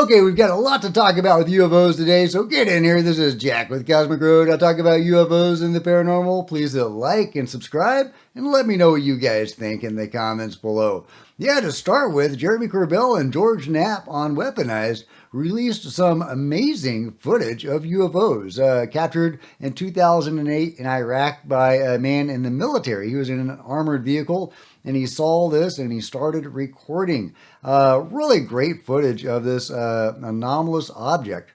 Okay, we've got a lot to talk about with UFOs today, so get in here. This is Jack with Cosmic Road. I'll talk about UFOs and the paranormal. Please like and subscribe, and let me know what you guys think in the comments below. Yeah, to start with, Jeremy Corbell and George Knapp on Weaponized released some amazing footage of UFOs captured in 2008 in Iraq by a man in the military. He was in an armored vehicle and he saw this and he started recording. Really great footage of this anomalous object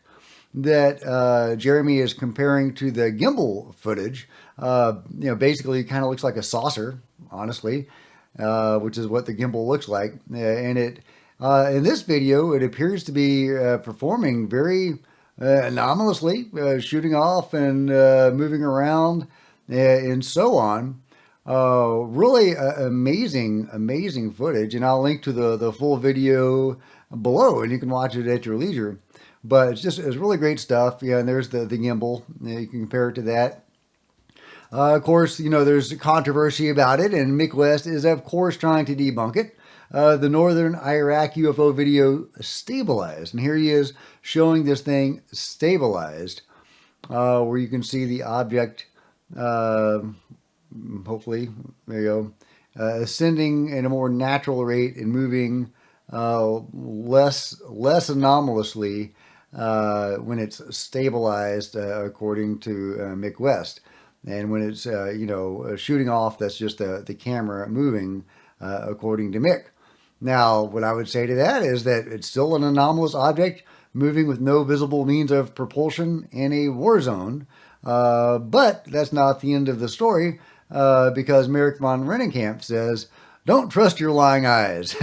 that Jeremy is comparing to the gimbal footage. Basically, it kind of looks like a saucer, honestly, which is what the gimbal looks like. And it in this video, it appears to be performing very anomalously, shooting off and moving around and so on. Really amazing footage, and I'll link to the full video below, and you can watch it at your leisure. But it's really great stuff. Yeah, and there's the gimbal. You can compare it to that. Of course, there's controversy about it, and Mick West is, of course, trying to debunk it. The Northern Iraq UFO video stabilized, and here he is showing this thing stabilized, where you can see the object. Hopefully, there you go, ascending at a more natural rate and moving less anomalously when it's stabilized, according to Mick West. And when it's shooting off, that's just the camera moving, according to Mick. Now, what I would say to that is that it's still an anomalous object moving with no visible means of propulsion in a war zone. But that's not the end of the story. Because Merrick von Rennenkamp says, "Don't trust your lying eyes."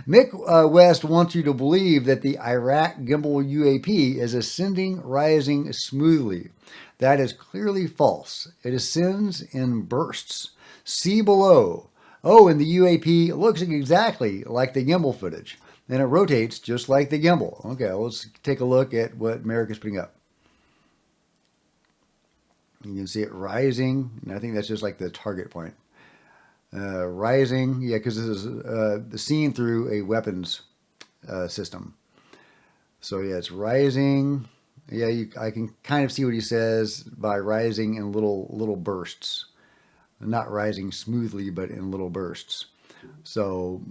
Mick West wants you to believe that the Iraq gimbal UAP is ascending, rising smoothly. That is clearly false. It ascends in bursts. See below. Oh, and the UAP looks exactly like the gimbal footage, and it rotates just like the gimbal. Okay, let's take a look at what Merrick is putting up. You can see it rising, and I think that's just like the target point. Rising, yeah, because this is the seen through a weapons system. So yeah, it's rising. Yeah, I can kind of see what he says by rising in little bursts, not rising smoothly, but in little bursts. So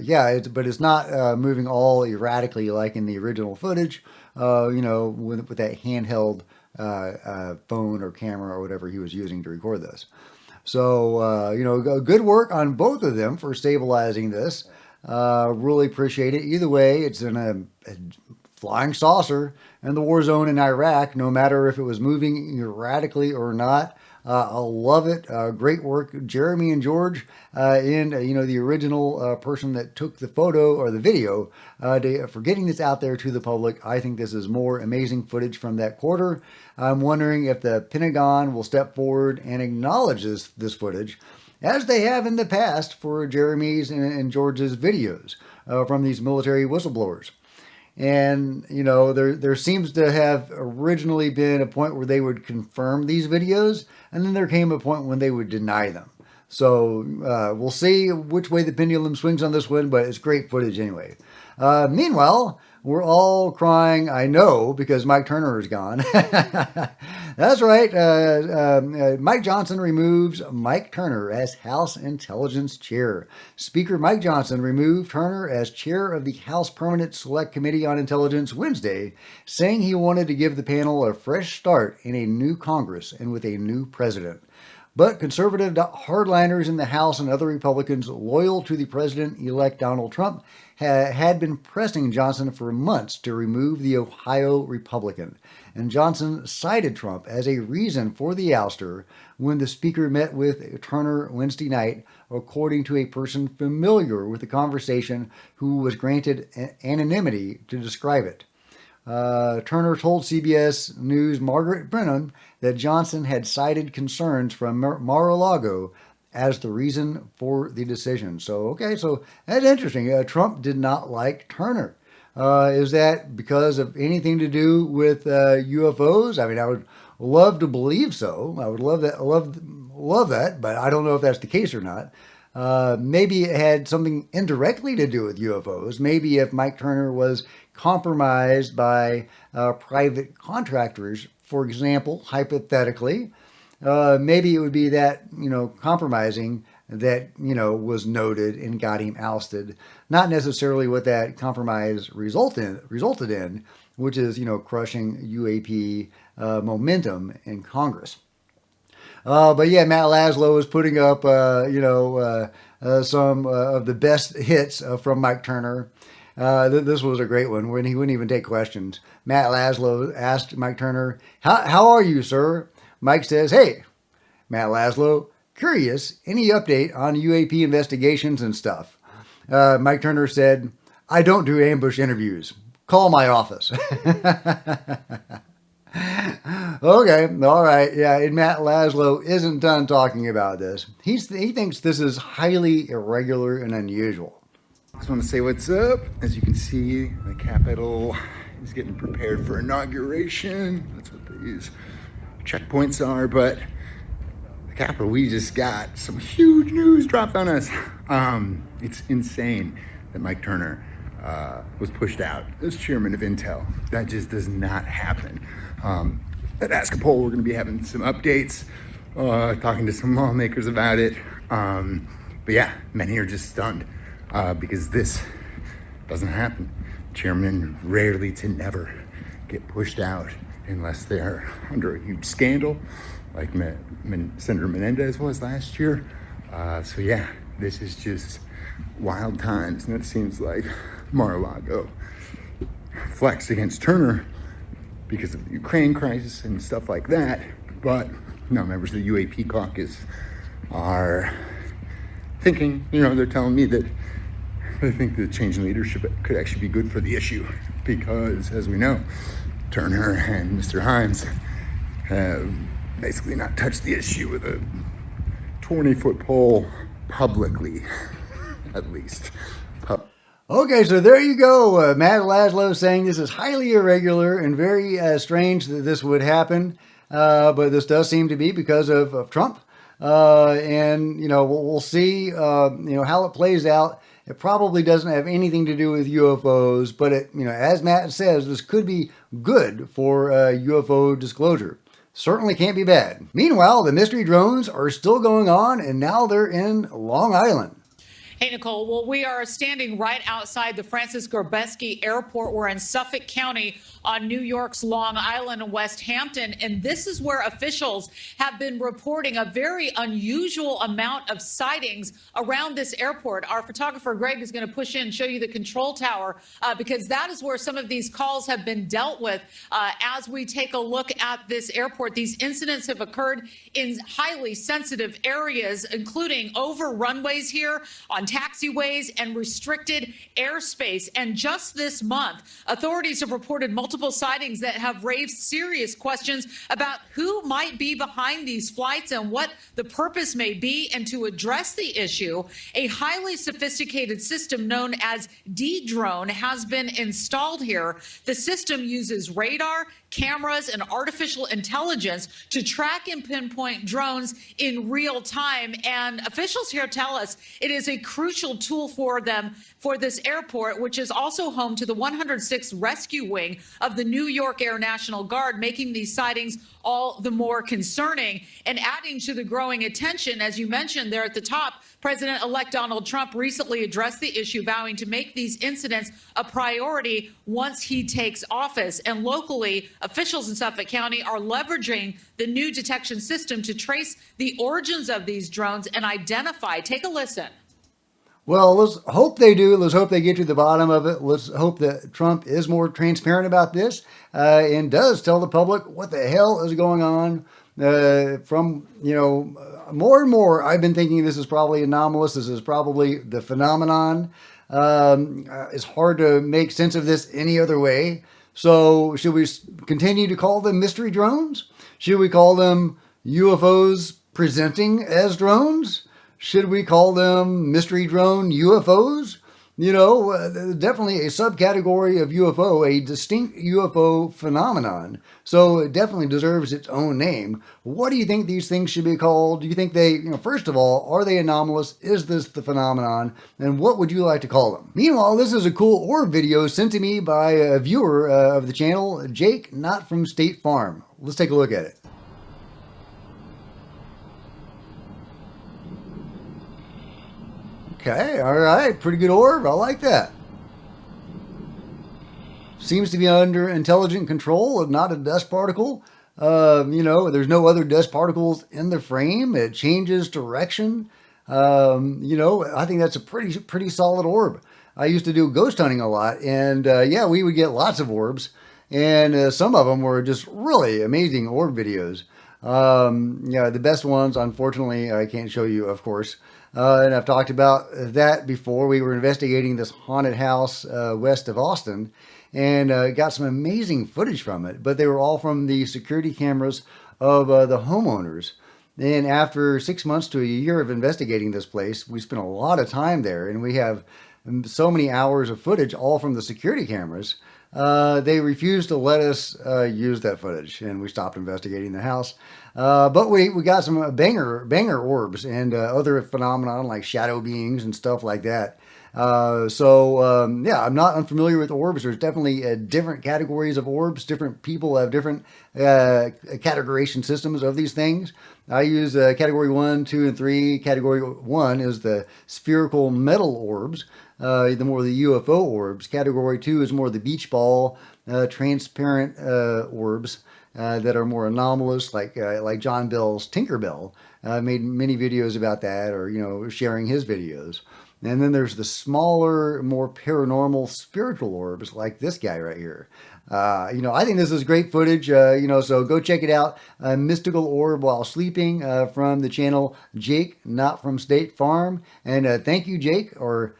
yeah, but it's not moving all erratically like in the original footage. With that handheld phone or camera or whatever he was using to record this. So, good work on both of them for stabilizing this. Really appreciate it. Either way, it's in a flying saucer in the war zone in Iraq, no matter if it was moving erratically or not. I love it. Great work, Jeremy and George, and the original person that took the photo or the video, for getting this out there to the public. I think this is more amazing footage from that quarter. I'm wondering if the Pentagon will step forward and acknowledge this footage, as they have in the past for Jeremy's and George's videos from these military whistleblowers. And, there seems to have originally been a point where they would confirm these videos, and then there came a point when they would deny them. So we'll see which way the pendulum swings on this one, but it's great footage anyway. Meanwhile, we're all crying, I know, because Mike Turner is gone. That's right. Mike Johnson removes Mike Turner as House Intelligence Chair. Speaker Mike Johnson removed Turner as chair of the House Permanent Select Committee on Intelligence Wednesday, saying he wanted to give the panel a fresh start in a new Congress and with a new president. But conservative hardliners in the House and other Republicans loyal to the president-elect Donald Trump had been pressing Johnson for months to remove the Ohio Republican. And Johnson cited Trump as a reason for the ouster when the speaker met with Turner Wednesday night, according to a person familiar with the conversation who was granted anonymity to describe it. Turner told CBS News' Margaret Brennan that Johnson had cited concerns from Mar-a-Lago as the reason for the decision. So that's interesting. Trump did not like Turner. Is that because of anything to do with UFOs? I mean, I would love to believe so. I would love that, but I don't know if that's the case or not. Maybe it had something indirectly to do with UFOs. Maybe if Mike Turner was compromised by private contractors, for example, hypothetically, maybe it would be that, compromising that, was noted and got him ousted. Not necessarily what that compromise resulted in, which is, crushing UAP momentum in Congress. But yeah, Matt Laszlo is putting up, some of the best hits from Mike Turner. This was a great one when he wouldn't even take questions. Matt Laszlo asked Mike Turner, how are you, sir? Mike says, hey, Matt Laszlo, curious, any update on UAP investigations and stuff? Mike Turner said, I don't do ambush interviews. Call my office. Okay, all right, yeah, and Matt Laszlo isn't done talking about this. He thinks this is highly irregular and unusual. Just want to say what's up. As you can see, the Capitol is getting prepared for inauguration. That's what these checkpoints are, but the Capitol, we just got some huge news dropped on us. It's insane that Mike Turner was pushed out as chairman of Intel. That just does not happen. At Ask a Poll, we're going to be having some updates, talking to some lawmakers about it. But yeah, many are just stunned because this doesn't happen. Chairmen rarely to never get pushed out unless they're under a huge scandal, like Senator Menendez was last year. So yeah, this is just wild times, and it seems like Mar-a-Lago flexed against Turner because of the Ukraine crisis and stuff like that. But members of the UAP caucus are thinking, they're telling me that they think the change in leadership could actually be good for the issue because, as we know, Turner and Mr. Himes have basically not touched the issue with a 20-foot pole publicly, at least. Okay, so there you go. Matt Laszlo saying this is highly irregular and very strange that this would happen. But this does seem to be because of Trump. And, we'll see, how it plays out. It probably doesn't have anything to do with UFOs, but as Matt says, this could be good for UFO disclosure. Certainly can't be bad. Meanwhile, the mystery drones are still going on, and now they're in Long Island. Hey, Nicole. Well, we are standing right outside the Francis Gorbeski Airport. We're in Suffolk County on New York's Long Island and West Hampton. And this is where officials have been reporting a very unusual amount of sightings around this airport. Our photographer, Greg, is going to push in and show you the control tower because that is where some of these calls have been dealt with. As we take a look at this airport, these incidents have occurred in highly sensitive areas, including over runways here, on taxiways, and restricted airspace. And just this month, authorities have reported multiple sightings that have raised serious questions about who might be behind these flights and what the purpose may be. And to address the issue, a highly sophisticated system known as D-Drone has been installed here. The system uses radar, cameras, and artificial intelligence to track and pinpoint drones in real time. And officials here tell us it is a crucial tool for them for this airport, which is also home to the 106th Rescue Wing of the New York Air National Guard, making these sightings all the more concerning and adding to the growing attention. As you mentioned there at the top, President-elect Donald Trump recently addressed the issue, vowing to make these incidents a priority once he takes office. And locally, officials in Suffolk County are leveraging the new detection system to trace the origins of these drones and identify. Take a listen. Well, let's hope they do. Let's hope they get to the bottom of it. Let's hope that Trump is more transparent about this and does tell the public what the hell is going on. More and more, I've been thinking this is probably anomalous. This is probably the phenomenon. It's hard to make sense of this any other way. So should we continue to call them mystery drones? Should we call them UFOs presenting as drones? Should we call them mystery drone UFOs? Definitely a subcategory of UFO, a distinct UFO phenomenon. So it definitely deserves its own name. What do you think these things should be called? Do you think they, first of all, are they anomalous? Is this the phenomenon? And what would you like to call them? Meanwhile, this is a cool orb video sent to me by a viewer of the channel, Jake, not from State Farm. Let's take a look at it. Okay, all right, pretty good orb. I like that. Seems to be under intelligent control, not a dust particle. There's no other dust particles in the frame. It changes direction. I think that's a pretty solid orb. I used to do ghost hunting a lot, and yeah, we would get lots of orbs, and some of them were just really amazing orb videos. The best ones, unfortunately, I can't show you, of course. And I've talked about that before. We were investigating this haunted house west of Austin, and got some amazing footage from it. But they were all from the security cameras of the homeowners. And after 6 months to a year of investigating this place, we spent a lot of time there, and we have so many hours of footage, all from the security cameras. They refused to let us use that footage, and we stopped investigating the house. But we got some banger orbs and other phenomenon like shadow beings and stuff like that. Yeah, I'm not unfamiliar with orbs. There's definitely different categories of orbs. Different people have different categorization systems of these things. I use category 1, 2, and 3. Category 1 is the spherical metal orbs, the more the UFO orbs. Category 2 is more the beach ball, transparent orbs that are more anomalous, like John Bell's Tinkerbell. Made many videos about that, or sharing his videos. And then there's the smaller, more paranormal spiritual orbs like this guy right here. I think this is great footage, so go check it out. Mystical Orb While Sleeping from the channel Jake, not from State Farm. And thank you, Jake, or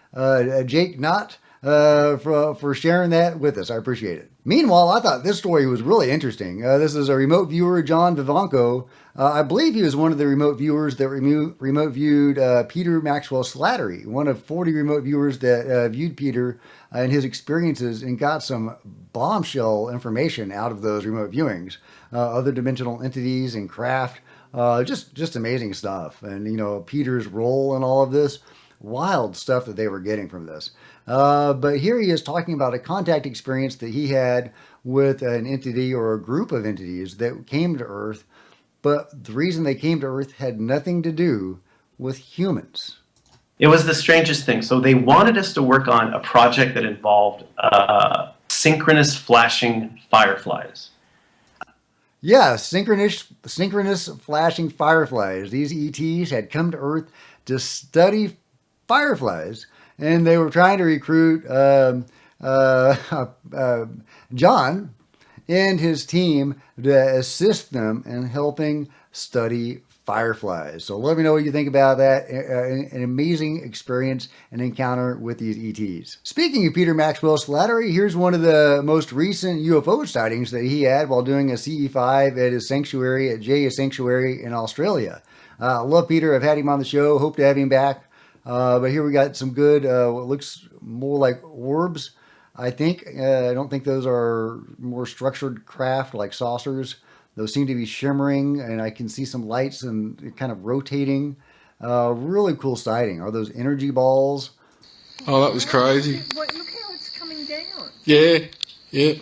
Jake Not, for sharing that with us. I appreciate it. Meanwhile, I thought this story was really interesting. This is a remote viewer, John Vivanco. I believe he was one of the remote viewers that remote viewed Peter Maxwell Slattery, one of 40 remote viewers that viewed Peter and his experiences and got some bombshell information out of those remote viewings. Other dimensional entities and craft, just amazing stuff. And, Peter's role in all of this, wild stuff that they were getting from this. But here he is talking about a contact experience that he had with an entity or a group of entities that came to Earth. But the reason they came to Earth had nothing to do with humans. It was the strangest thing. So they wanted us to work on a project that involved synchronous flashing fireflies. Yeah, synchronous flashing fireflies. These ETs had come to Earth to study fireflies, and they were trying to recruit John and his team to assist them in helping study fireflies. So let me know what you think about that. An amazing experience and encounter with these ETs. Speaking of Peter Maxwell Slattery, here's one of the most recent UFO sightings that he had while doing a CE5 at his sanctuary at Jaya Sanctuary in Australia. I love Peter. I've had him on the show. Hope to have him back. But here we got some good, what looks more like orbs. I think, I don't think those are more structured craft like saucers. Those seem to be shimmering, and I can see some lights and kind of rotating. Really cool sighting. Are those energy balls? Oh, that was crazy. Look how it's coming down. Yeah, yeah.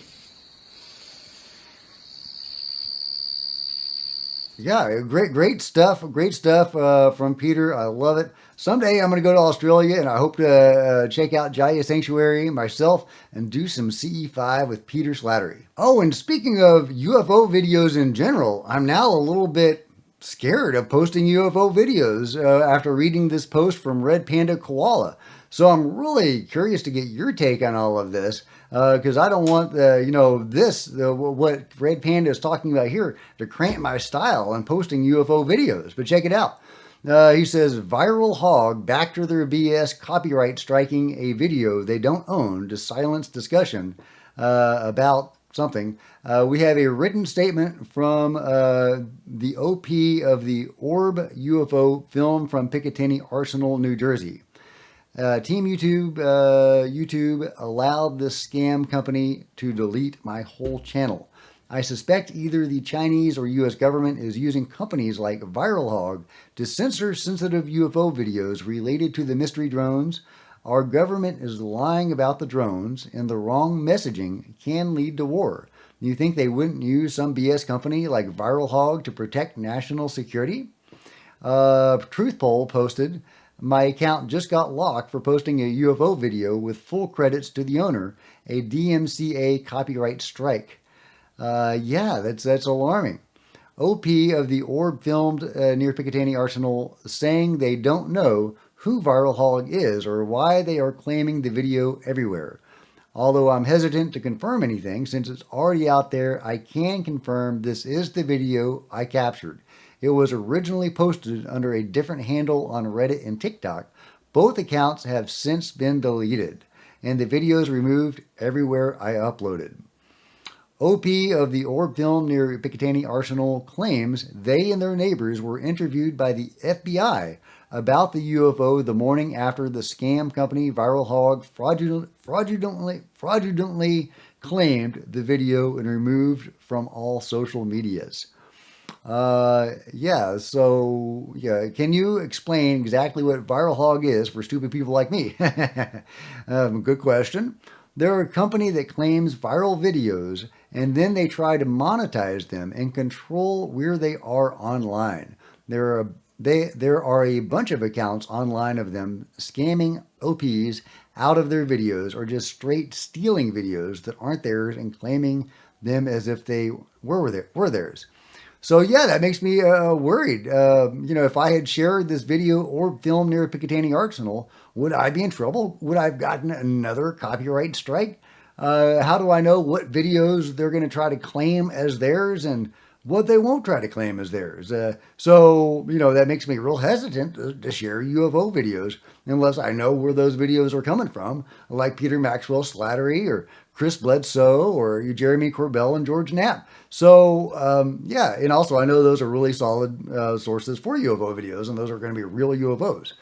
Yeah, great stuff. Great stuff from Peter. I love it. Someday I'm going to go to Australia, and I hope to check out Jaya Sanctuary myself and do some CE5 with Peter Slattery. Oh, and speaking of UFO videos in general, I'm now a little bit scared of posting UFO videos after reading this post from Red Panda Koala. So I'm really curious to get your take on all of this, because I don't want what Red Panda is talking about here to cramp my style on posting UFO videos. But check it out. He says, viral hog back to their BS copyright striking a video they don't own to silence discussion about something. We have a written statement from the OP of the Orb UFO film from Picatinny Arsenal, New Jersey. Team YouTube allowed this scam company to delete my whole channel. I suspect either the Chinese or US government is using companies like ViralHog to censor sensitive UFO videos related to the mystery drones. Our government is lying about the drones, and the wrong messaging can lead to war. You think they wouldn't use some BS company like ViralHog to protect national security? Truth Poll posted, my account just got locked for posting a UFO video with full credits to the owner, a DMCA copyright strike. Yeah, that's alarming. OP of the orb filmed near Picatinny Arsenal saying they don't know who Viral Hog is or why they are claiming the video everywhere. Although I'm hesitant to confirm anything since it's already out there, I can confirm this is the video I captured. It was originally posted under a different handle on Reddit and TikTok. Both accounts have since been deleted, and the videos removed everywhere I uploaded. OP of the orb film near Picatinny Arsenal claims they and their neighbors were interviewed by the FBI about the UFO the morning after the scam company Viral Hog fraudulently claimed the video and removed from all social medias. Can you explain exactly what Viral Hog is for stupid people like me? Good question. They're a company that claims viral videos and then they try to monetize them and control where they are online. There are a bunch of accounts online of them scamming OPs out of their videos or just straight stealing videos that aren't theirs and claiming them as if they were theirs. So yeah, that makes me worried. If I had shared this video or film near Picatinny Arsenal, would I be in trouble? Would I have gotten another copyright strike? How do I know what videos they're going to try to claim as theirs and what they won't try to claim as theirs? That makes me real hesitant to share UFO videos unless I know where those videos are coming from, like Peter Maxwell Slattery or Chris Bledsoe or Jeremy Corbell and George Knapp. And also I know those are really solid sources for UFO videos, and those are going to be real UFOs.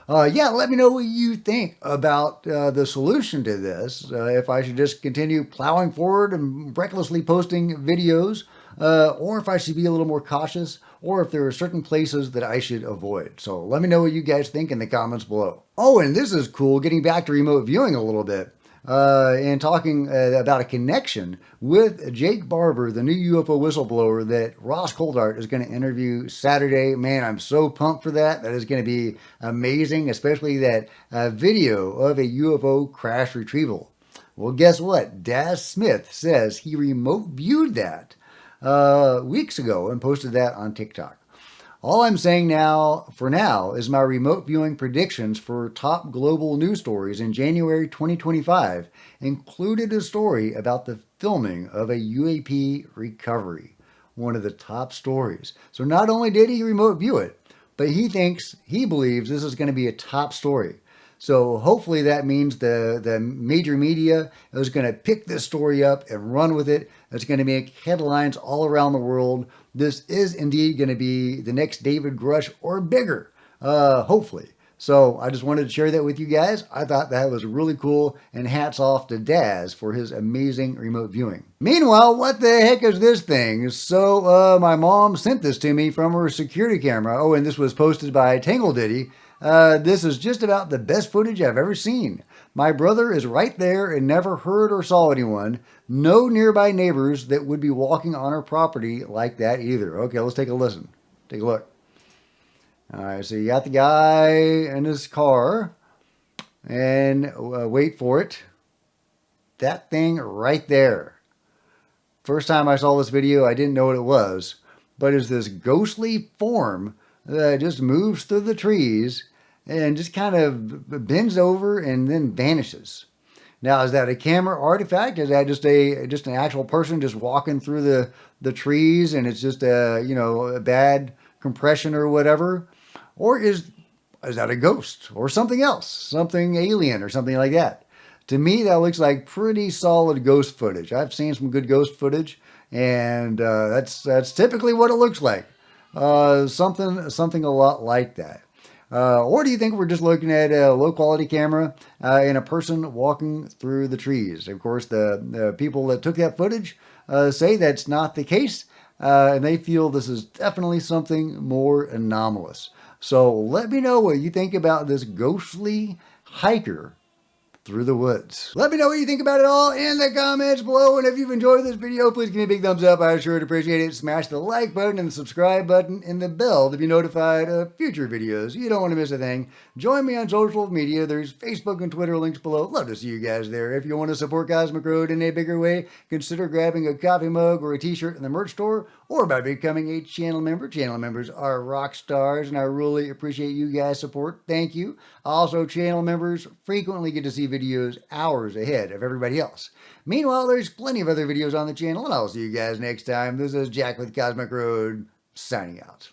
Let me know what you think about the solution to this. If I should just continue plowing forward and recklessly posting videos, or if I should be a little more cautious, or if there are certain places that I should avoid. So let me know what you guys think in the comments below. Oh, and this is cool, getting back to remote viewing a little bit. And talking about a connection with Jake Barber, the new UFO whistleblower that Ross Coldart is going to interview Saturday. Man, I'm so pumped for that. That is going to be amazing, especially that video of a UFO crash retrieval. Well, guess what? Daz Smith says he remote viewed that weeks ago and posted that on TikTok. All I'm saying for now is my remote viewing predictions for top global news stories in January 2025 included a story about the filming of a UAP recovery, one of the top stories. So not only did he remote view it, but he believes this is going to be a top story. So hopefully that means the major media is going to pick this story up and run with it. It's going to make headlines all around the world. This is indeed going to be the next David Grush or bigger, hopefully. So I just wanted to share that with you guys. I thought that was really cool, and hats off to Daz for his amazing remote viewing. Meanwhile, what the heck is this thing? So my mom sent this to me from her security camera. Oh, and this was posted by Tangle Diddy. This is just about the best footage I've ever seen. My brother is right there and never heard or saw anyone. No nearby neighbors that would be walking on our property like that either. Okay, let's take a listen. Take a look. All right, so you got the guy in his car, and wait for it. That thing right there. First time I saw this video, I didn't know what it was, but it's this ghostly form that just moves through the trees and just kind of bends over and then vanishes. Now, is that a camera artifact? Is that just an actual person just walking through the trees and it's just a bad compression or whatever? Or is that a ghost or something else, something alien or something like that? To me, that looks like pretty solid ghost footage. I've seen some good ghost footage, and that's typically what it looks like. Something a lot like that. Or do you think we're just looking at a low quality camera and a person walking through the trees? Of course, the people that took that footage say that's not the case, and they feel this is definitely something more anomalous. So let me know what you think about this ghostly hiker through the woods. Let me know what you think about it all in the comments below. And if you've enjoyed this video, please give me a big thumbs up. I sure would appreciate it. Smash the like button and the subscribe button and the bell to be notified of future videos. You don't want to miss a thing. Join me on social media. There's Facebook and Twitter links below. Love to see you guys there. If you want to support Cosmic Road in a bigger way, consider grabbing a coffee mug or a t-shirt in the merch store or by becoming a channel member. Channel members are rock stars and I really appreciate you guys' support. Thank you. Also, channel members frequently get to see videos hours ahead of everybody else. Meanwhile, there's plenty of other videos on the channel, and I'll see you guys next time. This is Jack with Cosmic Road, signing out.